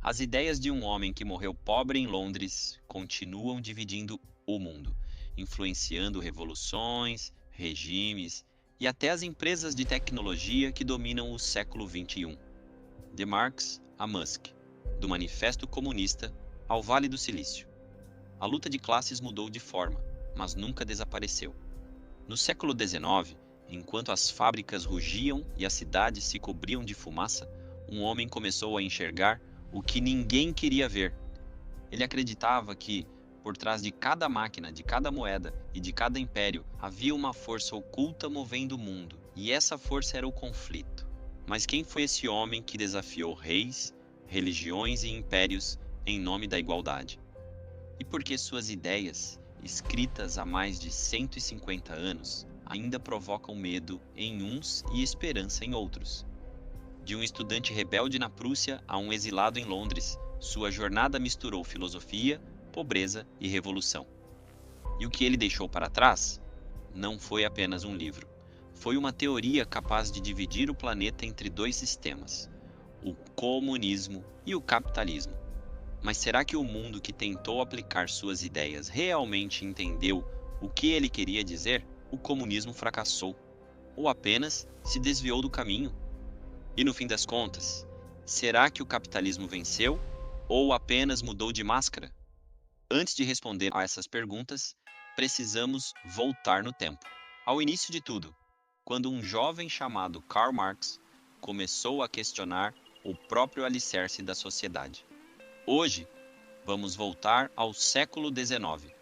As ideias de um homem que morreu pobre em Londres continuam dividindo o mundo, influenciando revoluções, regimes e até as empresas de tecnologia que dominam o século XXI. De Marx a Musk, do Manifesto Comunista ao Vale do Silício. A luta de classes mudou de forma, mas nunca desapareceu. No século XIX, enquanto as fábricas rugiam e as cidades se cobriam de fumaça, um homem começou a enxergar o que ninguém queria ver. Ele acreditava que, por trás de cada máquina, de cada moeda e de cada império, havia uma força oculta movendo o mundo, e essa força era o conflito. Mas quem foi esse homem que desafiou reis, religiões e impérios em nome da igualdade? E por que suas ideias, escritas há mais de 150 anos, ainda provocam medo em uns e esperança em outros? De um estudante rebelde na Prússia a um exilado em Londres, sua jornada misturou filosofia, pobreza e revolução. E o que ele deixou para trás? Não foi apenas um livro. Foi uma teoria capaz de dividir o planeta entre dois sistemas, o comunismo e o capitalismo. Mas será que o mundo que tentou aplicar suas ideias realmente entendeu o que ele queria dizer? O comunismo fracassou, ou apenas se desviou do caminho? E no fim das contas, será que o capitalismo venceu ou apenas mudou de máscara? Antes de responder a essas perguntas, precisamos voltar no tempo. Ao início de tudo, quando um jovem chamado Karl Marx começou a questionar o próprio alicerce da sociedade. Hoje, vamos voltar ao século XIX,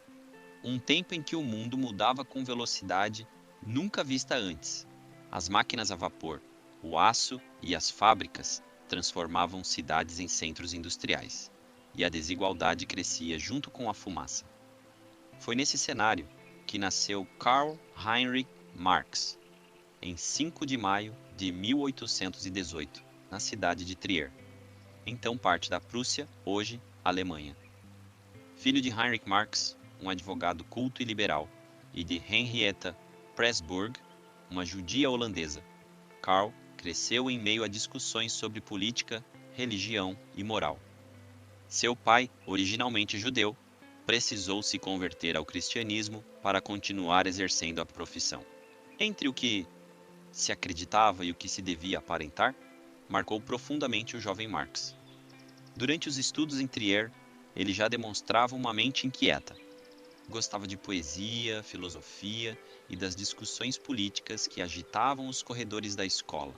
um tempo em que o mundo mudava com velocidade nunca vista antes. As máquinas a vapor, o aço e as fábricas transformavam cidades em centros industriais, e a desigualdade crescia junto com a fumaça. Foi nesse cenário que nasceu Karl Heinrich Marx, em 5 de maio de 1818, na cidade de Trier, então parte da Prússia, hoje Alemanha. Filho de Heinrich Marx, um advogado culto e liberal, e de Henrietta Pressburg, uma judia holandesa, Karl cresceu em meio a discussões sobre política, religião e moral. Seu pai, originalmente judeu, precisou se converter ao cristianismo para continuar exercendo a profissão. Entre o que se acreditava e o que se devia aparentar, marcou profundamente o jovem Marx. Durante os estudos em Trier, ele já demonstrava uma mente inquieta. Gostava de poesia, filosofia e das discussões políticas que agitavam os corredores da escola,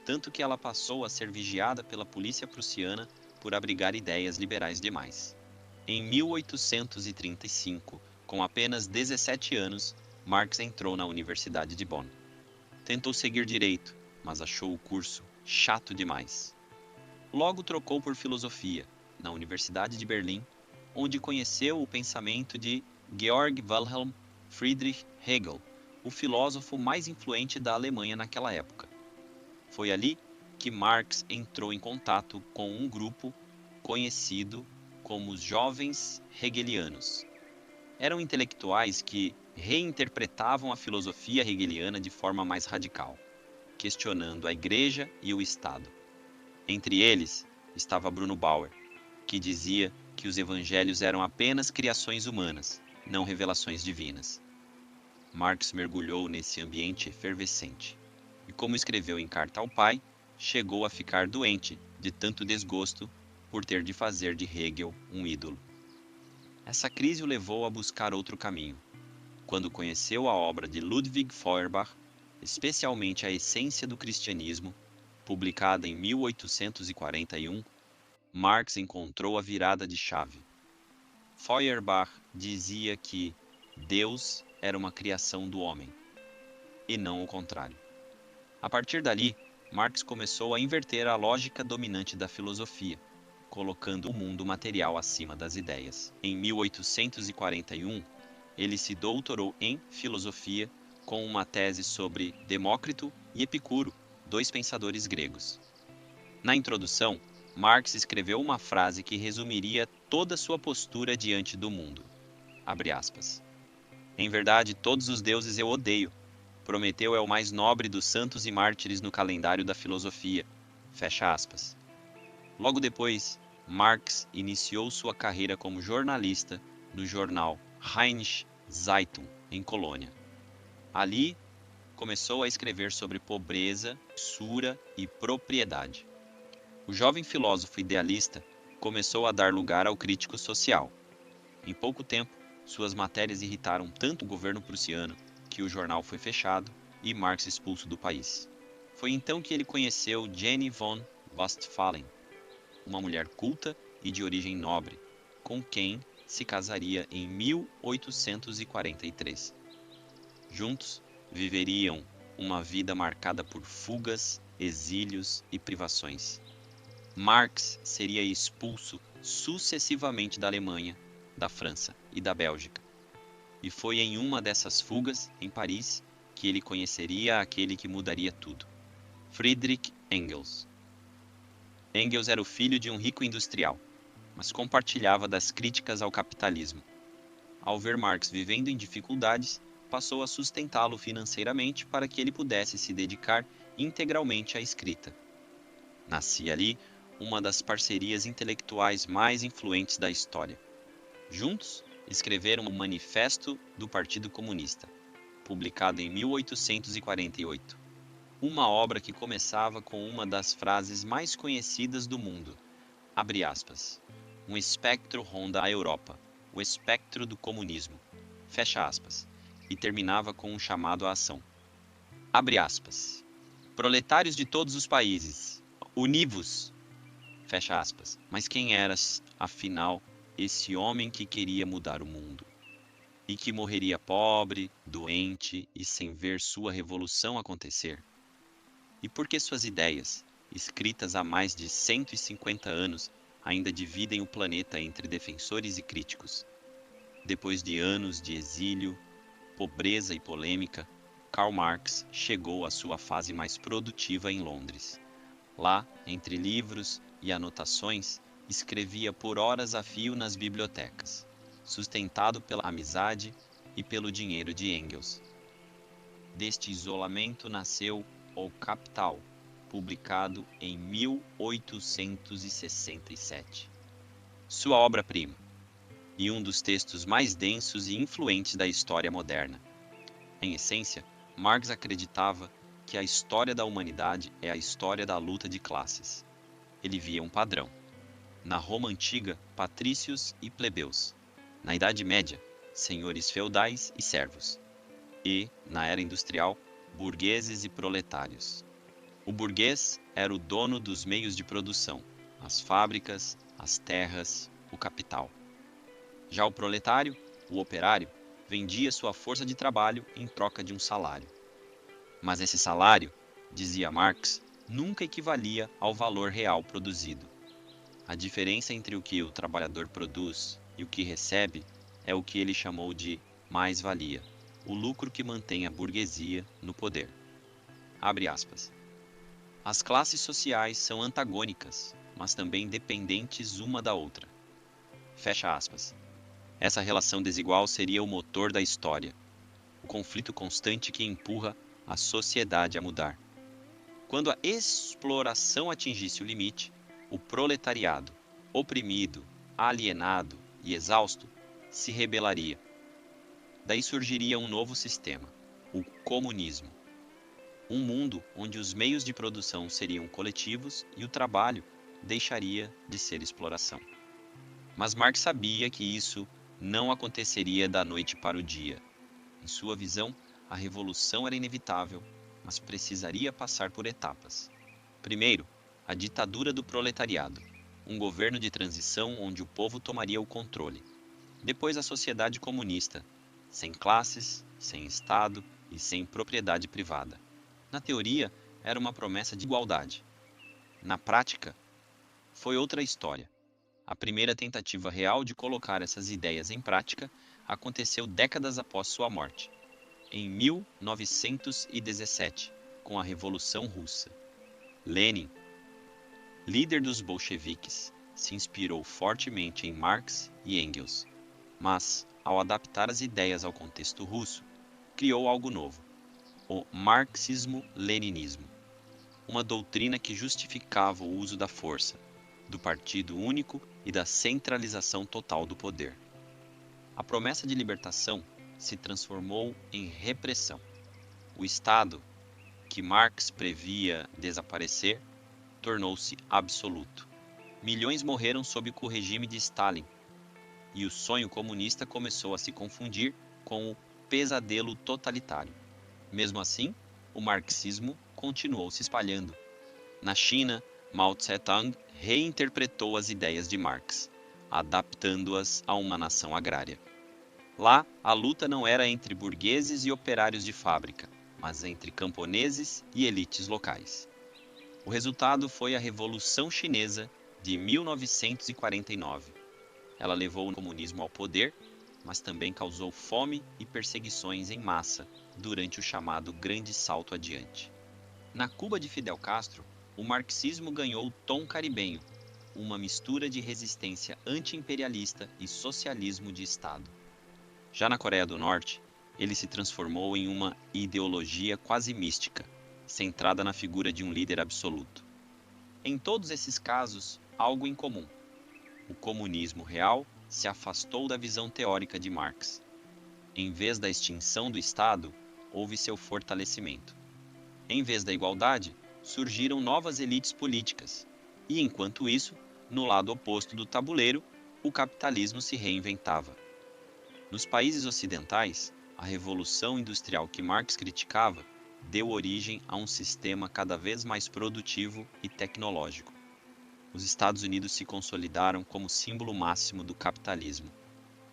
tanto que ela passou a ser vigiada pela polícia prussiana por abrigar ideias liberais demais. Em 1835, com apenas 17 anos, Marx entrou na Universidade de Bonn. Tentou seguir direito, mas achou o curso chato demais. Logo trocou por filosofia, na Universidade de Berlim, onde conheceu o pensamento de Georg Wilhelm Friedrich Hegel, o filósofo mais influente da Alemanha naquela época. Foi ali que Marx entrou em contato com um grupo conhecido como os Jovens Hegelianos. Eram intelectuais que reinterpretavam a filosofia hegeliana de forma mais radical, questionando a Igreja e o Estado. Entre eles estava Bruno Bauer, que dizia que os evangelhos eram apenas criações humanas, não revelações divinas. Marx mergulhou nesse ambiente efervescente e, como escreveu em carta ao pai, chegou a ficar doente de tanto desgosto por ter de fazer de Hegel um ídolo. Essa crise o levou a buscar outro caminho. Quando conheceu a obra de Ludwig Feuerbach, especialmente a Essência do Cristianismo, publicada em 1841, Marx encontrou a virada de chave. Feuerbach dizia que Deus era uma criação do homem, e não o contrário. A partir dali, Marx começou a inverter a lógica dominante da filosofia, colocando o mundo material acima das ideias. Em 1841, ele se doutorou em filosofia com uma tese sobre Demócrito e Epicuro, dois pensadores gregos. Na introdução, Marx escreveu uma frase que resumiria toda sua postura diante do mundo. Abre aspas. Em verdade, todos os deuses eu odeio. Prometeu é o mais nobre dos santos e mártires no calendário da filosofia. Fecha aspas. Logo depois, Marx iniciou sua carreira como jornalista no jornal Rheinische Zeitung, em Colônia. Ali, começou a escrever sobre pobreza, usura e propriedade. O jovem filósofo idealista começou a dar lugar ao crítico social. Em pouco tempo, suas matérias irritaram tanto o governo prussiano que o jornal foi fechado e Marx expulso do país. Foi então que ele conheceu Jenny von Westphalen, uma mulher culta e de origem nobre, com quem se casaria em 1843. Juntos, viveriam uma vida marcada por fugas, exílios e privações. Marx seria expulso sucessivamente da Alemanha, da França e da Bélgica. E foi em uma dessas fugas, em Paris, que ele conheceria aquele que mudaria tudo: Friedrich Engels. Engels era o filho de um rico industrial, mas compartilhava das críticas ao capitalismo. Ao ver Marx vivendo em dificuldades, passou a sustentá-lo financeiramente para que ele pudesse se dedicar integralmente à escrita. Nascia ali uma das parcerias intelectuais mais influentes da história. Juntos, escreveram o Manifesto do Partido Comunista, publicado em 1848. Uma obra que começava com uma das frases mais conhecidas do mundo, abre aspas, um espectro ronda a Europa, o espectro do comunismo, fecha aspas, e terminava com um chamado à ação. Abre aspas, proletários de todos os países, uni-vos, fecha aspas. Mas quem era, afinal, esse homem que queria mudar o mundo? E que morreria pobre, doente e sem ver sua revolução acontecer? E por que suas ideias, escritas há mais de 150 anos, ainda dividem o planeta entre defensores e críticos? Depois de anos de exílio, pobreza e polêmica, Karl Marx chegou à sua fase mais produtiva em Londres. Lá, entre livros e anotações, escrevia por horas a fio nas bibliotecas, sustentado pela amizade e pelo dinheiro de Engels. Deste isolamento nasceu O Capital, publicado em 1867. Sua obra-prima, e um dos textos mais densos e influentes da história moderna. Em essência, Marx acreditava que a história da humanidade é a história da luta de classes. Ele via um padrão. Na Roma antiga, patrícios e plebeus. Na Idade Média, senhores feudais e servos. E, na era industrial, burgueses e proletários. O burguês era o dono dos meios de produção, as fábricas, as terras, o capital. Já o proletário, o operário, vendia sua força de trabalho em troca de um salário. Mas esse salário, dizia Marx, nunca equivalia ao valor real produzido. A diferença entre o que o trabalhador produz e o que recebe é o que ele chamou de mais-valia, o lucro que mantém a burguesia no poder. Abre aspas. As classes sociais são antagônicas, mas também dependentes uma da outra. Fecha aspas. Essa relação desigual seria o motor da história, o conflito constante que empurra a sociedade a mudar. Quando a exploração atingisse o limite, o proletariado, oprimido, alienado e exausto, se rebelaria. Daí surgiria um novo sistema, o comunismo. Um mundo onde os meios de produção seriam coletivos e o trabalho deixaria de ser exploração. Mas Marx sabia que isso não aconteceria da noite para o dia. Em sua visão, a revolução era inevitável, mas precisaria passar por etapas. Primeiro, a ditadura do proletariado, um governo de transição onde o povo tomaria o controle. Depois, a sociedade comunista, sem classes, sem Estado e sem propriedade privada. Na teoria, era uma promessa de igualdade. Na prática, foi outra história. A primeira tentativa real de colocar essas ideias em prática aconteceu décadas após sua morte, em 1917, com a Revolução Russa. Lenin, líder dos bolcheviques, se inspirou fortemente em Marx e Engels, mas, ao adaptar as ideias ao contexto russo, criou algo novo, o marxismo-leninismo, uma doutrina que justificava o uso da força, do partido único e da centralização total do poder. A promessa de libertação se transformou em repressão. O Estado, que Marx previa desaparecer, tornou-se absoluto. Milhões morreram sob o regime de Stalin, e o sonho comunista começou a se confundir com o pesadelo totalitário. Mesmo assim, o marxismo continuou se espalhando. Na China, Mao Tse-tung reinterpretou as ideias de Marx, adaptando-as a uma nação agrária. Lá, a luta não era entre burgueses e operários de fábrica, mas entre camponeses e elites locais. O resultado foi a Revolução Chinesa de 1949. Ela levou o comunismo ao poder, mas também causou fome e perseguições em massa durante o chamado Grande Salto Adiante. Na Cuba de Fidel Castro, o marxismo ganhou o tom caribenho, uma mistura de resistência anti-imperialista e socialismo de Estado. Já na Coreia do Norte, ele se transformou em uma ideologia quase mística, centrada na figura de um líder absoluto. Em todos esses casos, algo em comum. O comunismo real se afastou da visão teórica de Marx. Em vez da extinção do Estado, houve seu fortalecimento. Em vez da igualdade, surgiram novas elites políticas. E enquanto isso, no lado oposto do tabuleiro, o capitalismo se reinventava. Nos países ocidentais, a revolução industrial que Marx criticava deu origem a um sistema cada vez mais produtivo e tecnológico. Os Estados Unidos se consolidaram como símbolo máximo do capitalismo.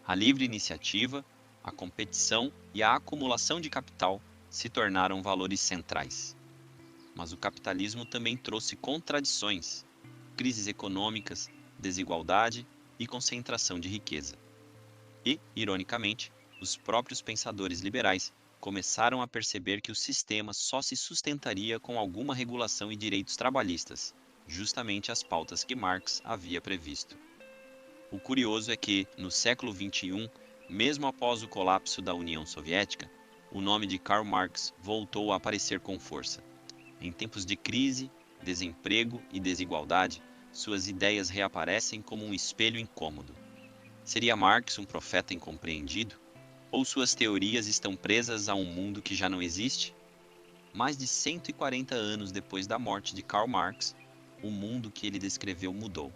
A livre iniciativa, a competição e a acumulação de capital se tornaram valores centrais. Mas o capitalismo também trouxe contradições, crises econômicas, desigualdade e concentração de riqueza. E, ironicamente, os próprios pensadores liberais começaram a perceber que o sistema só se sustentaria com alguma regulação e direitos trabalhistas, justamente as pautas que Marx havia previsto. O curioso é que, no século XXI, mesmo após o colapso da União Soviética, o nome de Karl Marx voltou a aparecer com força. Em tempos de crise, desemprego e desigualdade, suas ideias reaparecem como um espelho incômodo. Seria Marx um profeta incompreendido? Ou suas teorias estão presas a um mundo que já não existe? Mais de 140 anos depois da morte de Karl Marx, o mundo que ele descreveu mudou.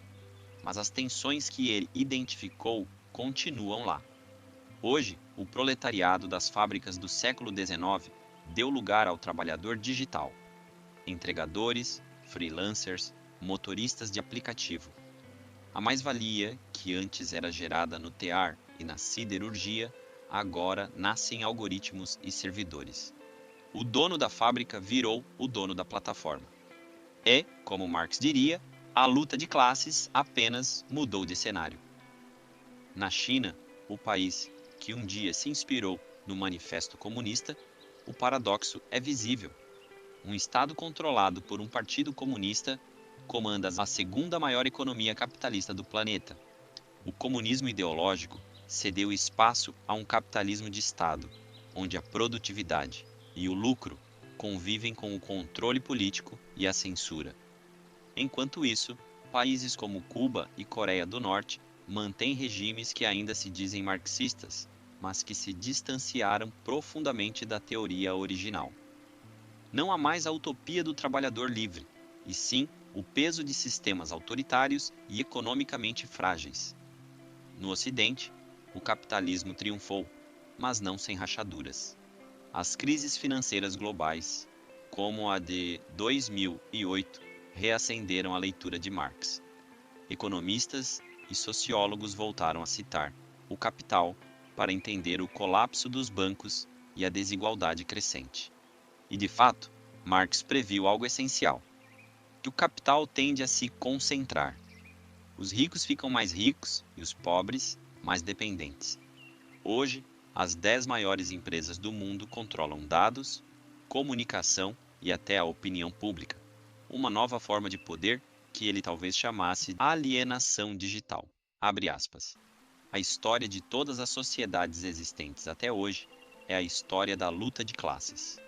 Mas as tensões que ele identificou continuam lá. Hoje, o proletariado das fábricas do século XIX deu lugar ao trabalhador digital. Entregadores, freelancers, motoristas de aplicativo. A mais-valia, que antes era gerada no tear e na siderurgia, agora nasce em algoritmos e servidores. O dono da fábrica virou o dono da plataforma. E, como Marx diria, a luta de classes apenas mudou de cenário. Na China, o país que um dia se inspirou no Manifesto Comunista, o paradoxo é visível. Um Estado controlado por um partido comunista comanda a segunda maior economia capitalista do planeta. O comunismo ideológico cedeu espaço a um capitalismo de Estado, onde a produtividade e o lucro convivem com o controle político e a censura. Enquanto isso, países como Cuba e Coreia do Norte mantêm regimes que ainda se dizem marxistas, mas que se distanciaram profundamente da teoria original. Não há mais a utopia do trabalhador livre, e sim o peso de sistemas autoritários e economicamente frágeis. No Ocidente, o capitalismo triunfou, mas não sem rachaduras. As crises financeiras globais, como a de 2008, reacenderam a leitura de Marx. Economistas e sociólogos voltaram a citar O Capital para entender o colapso dos bancos e a desigualdade crescente. E, de fato, Marx previu algo essencial: que o capital tende a se concentrar. Os ricos ficam mais ricos e os pobres mais dependentes. Hoje, as 10 maiores empresas do mundo controlam dados, comunicação e até a opinião pública. Uma nova forma de poder que ele talvez chamasse alienação digital. Abre aspas. A história de todas as sociedades existentes até hoje é a história da luta de classes.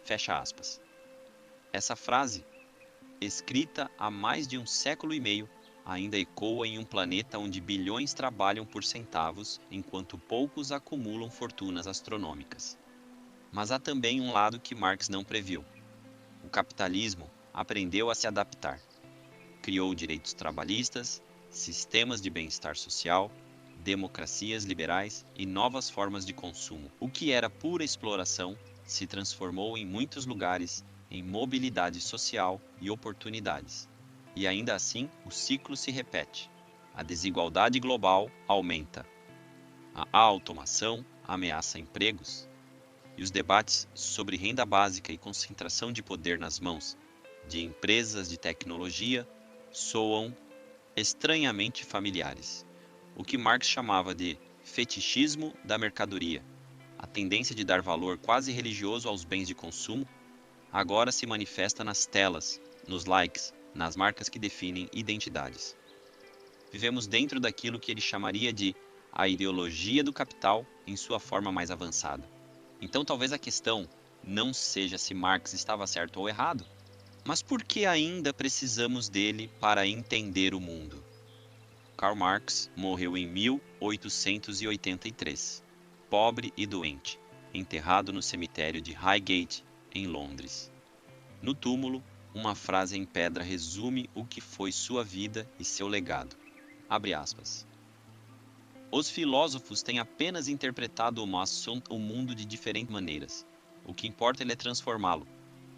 Fecha aspas. Essa frase, escrita há mais de um século e meio, ainda ecoa em um planeta onde bilhões trabalham por centavos, enquanto poucos acumulam fortunas astronômicas. Mas há também um lado que Marx não previu. O capitalismo aprendeu a se adaptar. Criou direitos trabalhistas, sistemas de bem-estar social, democracias liberais e novas formas de consumo. O que era pura exploração se transformou em muitos lugares em mobilidade social e oportunidades. E ainda assim, o ciclo se repete. A desigualdade global aumenta. A automação ameaça empregos. E os debates sobre renda básica e concentração de poder nas mãos de empresas de tecnologia soam estranhamente familiares. O que Marx chamava de fetichismo da mercadoria, a tendência de dar valor quase religioso aos bens de consumo, agora se manifesta nas telas, nos likes, nas marcas que definem identidades. Vivemos dentro daquilo que ele chamaria de a ideologia do capital em sua forma mais avançada. Então talvez a questão não seja se Marx estava certo ou errado, mas por que ainda precisamos dele para entender o mundo? Karl Marx morreu em 1883, pobre e doente, enterrado no cemitério de Highgate, em Londres. No túmulo, uma frase em pedra resume o que foi sua vida e seu legado. Abre aspas. Os filósofos têm apenas interpretado o mundo de diferentes maneiras. O que importa é transformá-lo.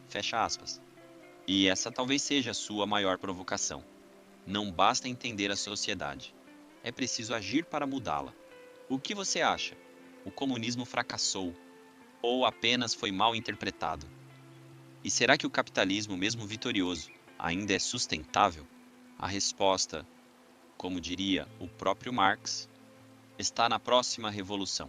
Fecha aspas. E essa talvez seja a sua maior provocação. Não basta entender a sociedade. É preciso agir para mudá-la. O que você acha? O comunismo fracassou ou apenas foi mal interpretado? E será que o capitalismo, mesmo vitorioso, ainda é sustentável? A resposta, como diria o próprio Marx, está na próxima revolução.